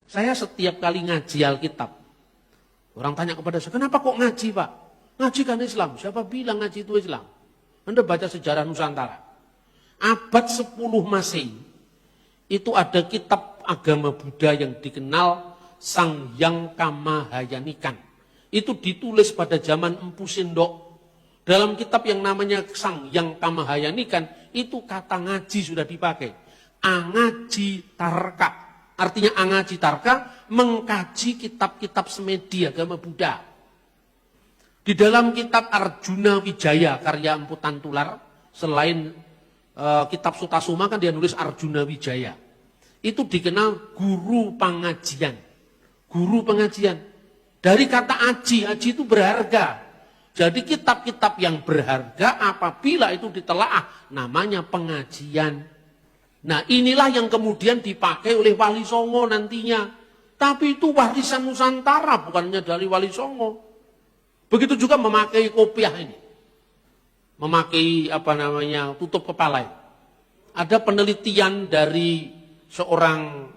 Saya setiap kali ngaji Alkitab, orang tanya kepada saya, kenapa kok ngaji Pak? Ngaji kan Islam. Siapa bilang ngaji itu Islam? Anda baca sejarah Nusantara. Abad 10 Masehi, itu ada kitab agama Buddha yang dikenal Sang Hyang Kamahayanikan. Itu ditulis pada zaman Empu Sindok. Dalam kitab yang namanya Sang Hyang Kamahayanikan, itu kata ngaji sudah dipakai. Angaji Tarka. Artinya Angaji Tarka mengkaji kitab-kitab semedi agama Buddha. Di dalam kitab Arjuna Wijaya karya Empu Tantular, selain kitab Sutasoma kan dia nulis Arjuna Wijaya. Itu dikenal guru pengajian. Guru pengajian. Dari kata aji, aji itu berharga. Jadi kitab-kitab yang berharga apabila itu ditelaah namanya pengajian. Nah inilah yang kemudian dipakai oleh Wali Songo nantinya. Tapi itu warisan Nusantara bukannya dari Wali Songo. Begitu juga memakai kopiah ini. Memakai tutup kepala ini. Ada penelitian dari seorang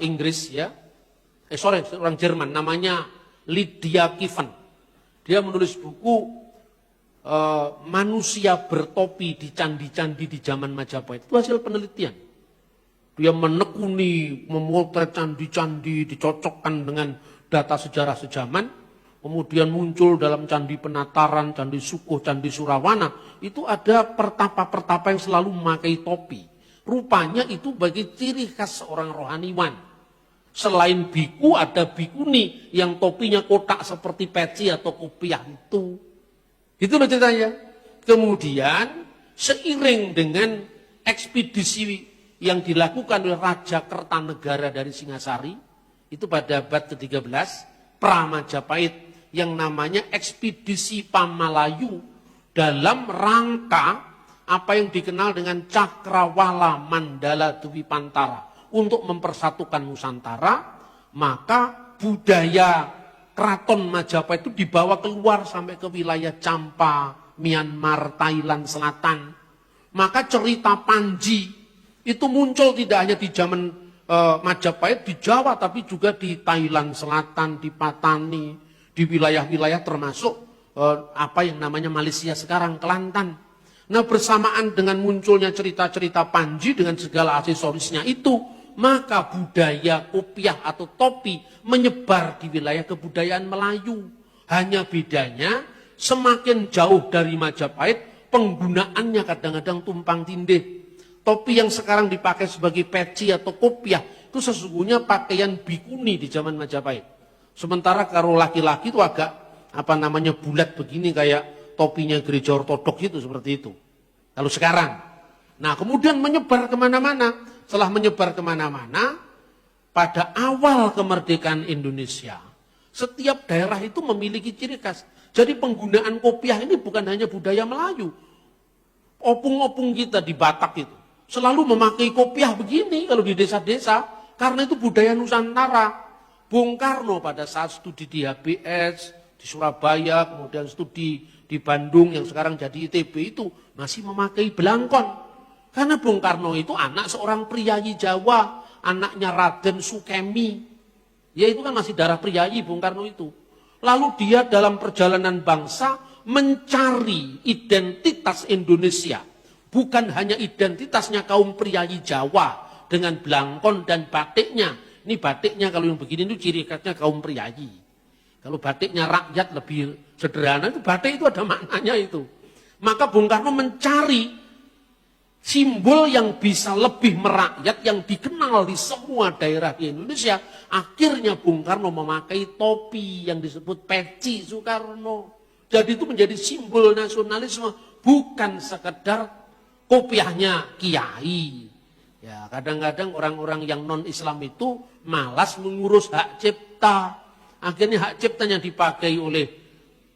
Inggris ya. Seorang Jerman namanya Lydia Kiven. Dia menulis buku manusia bertopi di candi-candi di zaman Majapahit. Itu hasil penelitian. Dia menekuni, memotret candi-candi, dicocokkan dengan data sejarah sejaman. Kemudian muncul dalam candi Penataran, candi Sukuh, candi Surawana. Itu ada pertapa-pertapa yang selalu memakai topi. Rupanya itu bagi ciri khas seorang rohaniwan. Selain biku ada bikuni yang topinya kotak seperti peci atau kopiah itu. Itu loh ceritanya. Kemudian seiring dengan ekspedisi yang dilakukan oleh Raja Kertanegara dari Singasari, itu pada abad ke-13, Pramajapahit, yang namanya ekspedisi Pamalayu dalam rangka apa yang dikenal dengan Cakrawala Mandala Dwipantara untuk mempersatukan Nusantara, maka budaya Keraton Majapahit itu dibawa keluar sampai ke wilayah Champa, Myanmar, Thailand Selatan. Maka cerita Panji itu muncul tidak hanya di zaman Majapahit, di Jawa, tapi juga di Thailand Selatan, di Patani, di wilayah-wilayah termasuk apa yang namanya Malaysia sekarang, Kelantan. Nah bersamaan dengan munculnya cerita-cerita Panji dengan segala aksesorisnya itu, maka budaya kopiah atau topi menyebar di wilayah kebudayaan Melayu. Hanya bedanya semakin jauh dari Majapahit, penggunaannya kadang-kadang tumpang tindih. Topi yang sekarang dipakai sebagai peci atau kopiah itu sesungguhnya pakaian bikuni di zaman Majapahit. Sementara kalau laki-laki itu agak bulat begini kayak topinya gereja ortodoks itu seperti itu. Kalau sekarang. Nah kemudian menyebar kemana-mana. Setelah menyebar kemana-mana, pada awal kemerdekaan Indonesia, setiap daerah itu memiliki ciri khas. Jadi penggunaan kopiah ini bukan hanya budaya Melayu. Opung-opung kita di Batak itu selalu memakai kopiah begini kalau di desa-desa, karena itu budaya Nusantara. Bung Karno pada saat studi di HBS, di Surabaya, kemudian studi di Bandung yang sekarang jadi ITB itu masih memakai belangkon. Karena Bung Karno itu anak seorang priyayi Jawa, anaknya Raden Sukemi. Ya itu kan masih darah priyayi Bung Karno itu. Lalu dia dalam perjalanan bangsa mencari identitas Indonesia. Bukan hanya identitasnya kaum priyayi Jawa dengan belangkon dan batiknya. Ini batiknya kalau yang begini itu ciri khasnya kaum priyayi. Kalau batiknya rakyat lebih sederhana, itu batik itu ada maknanya itu. Maka Bung Karno mencari simbol yang bisa lebih merakyat, yang dikenal di semua daerah di Indonesia. Akhirnya Bung Karno memakai topi yang disebut peci Soekarno. Jadi itu menjadi simbol nasionalisme, bukan sekedar kopiahnya kiai. Ya, kadang-kadang orang-orang yang non-Islam itu malas mengurus hak cipta. Akhirnya hak ciptanya dipakai oleh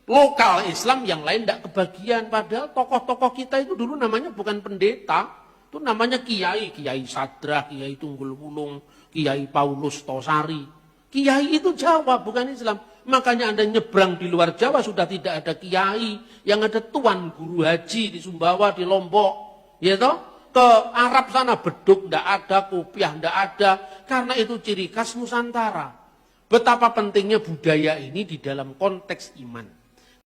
lokal Islam, yang lain tidak kebagian. Padahal tokoh-tokoh kita itu dulu namanya bukan pendeta, itu namanya kiai. Kiai Sadra, Kiai Tunggul Wulung, Kiai Paulus Tosari. Kiai itu Jawa, bukan Islam. Makanya Anda nyebrang di luar Jawa sudah tidak ada kiai, yang ada tuan guru haji di Sumbawa, di Lombok, ya toh? ke Arab sana beduk ndak ada, kopiah ndak ada, karena itu ciri khas Nusantara. Betapa pentingnya budaya ini di dalam konteks iman.